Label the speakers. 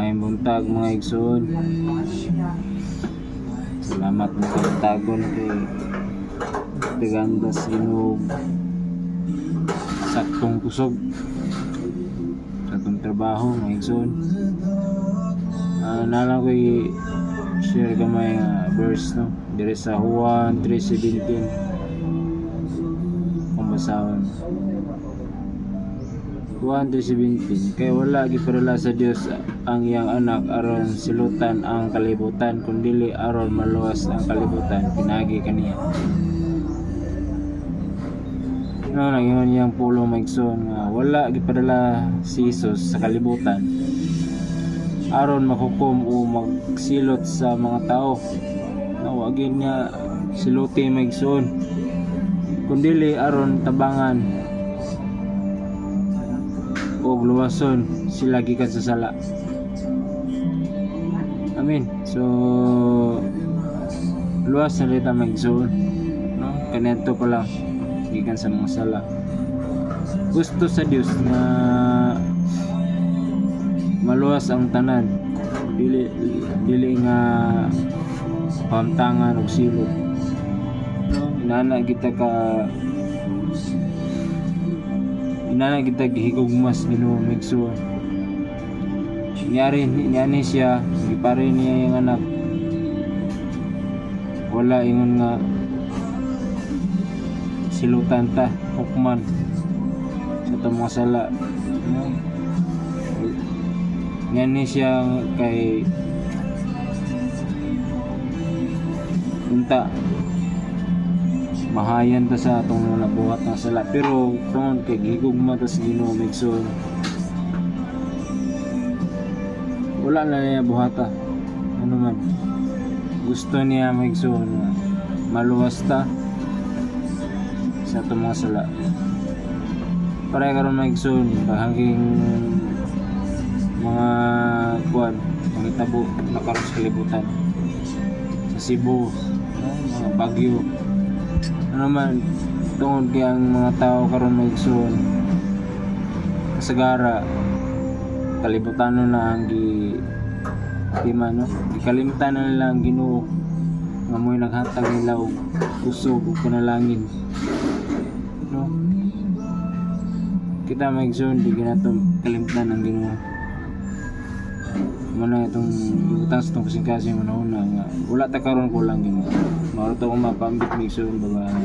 Speaker 1: Maayong buntag mga igsoon. Salamat na kagtagon kay Tiganda Sinog. Saktong kusog sa itong trabaho mga igsoon. Nalang ko share gamay verse no dire sa Juan 3:17 kung basahon. Juan 3:17 kay wala gipadala sa Dios ang iyang anak aron silutan ang kalibutan kundili aron maluwas ang kalibutan pinagi kaniya. No, nangingon niyang pulo maigsoon nga wala gipadala si Jesus sa kalibutan aron mahukom o magsilot sa mga tao. No, agin niya siluti maigsoon kundili aron tabangan o luwason sila gikan sa sala. Amen. So luwas na lita maigsoon, no? Kanento pa lang gikan sa mga sala. Gusto sa Dios na maluwas ang tanan, dili nga pamtangan og silot. Inana kita gihigugmas Ginoo migsuon. Nyari siya gipare niya yung anak. Wala ingon nga silutan ta hukman sa itong mga sala. Nyani siya kay unta mahayan ta sa atong nabuhat ng sala, pero tungod kay gigugma ta sa Ginoo migsoon wala na niya buhata. Ano man gusto niya migsoon maluwas ta sa atong mga sala para karon migsoon hanging mga kuan mga tabo nakaroon sa kalibutan sa Cebu, mga Bagyo. Ano man tungod kay ang mga tao karon maigsoon kasagara kalibutan na ang gikalimutan na nila ang Ginoo nga mo'y naghatag nila og kusog ug panalangin, no? Kita maigsoon di ginato kalimutan ang Ginoo. Muna itong ibutang sa itong kasing-kasing una nga wala ta karon kulang Ginoo. Mao to kung mapambit maigsoon baga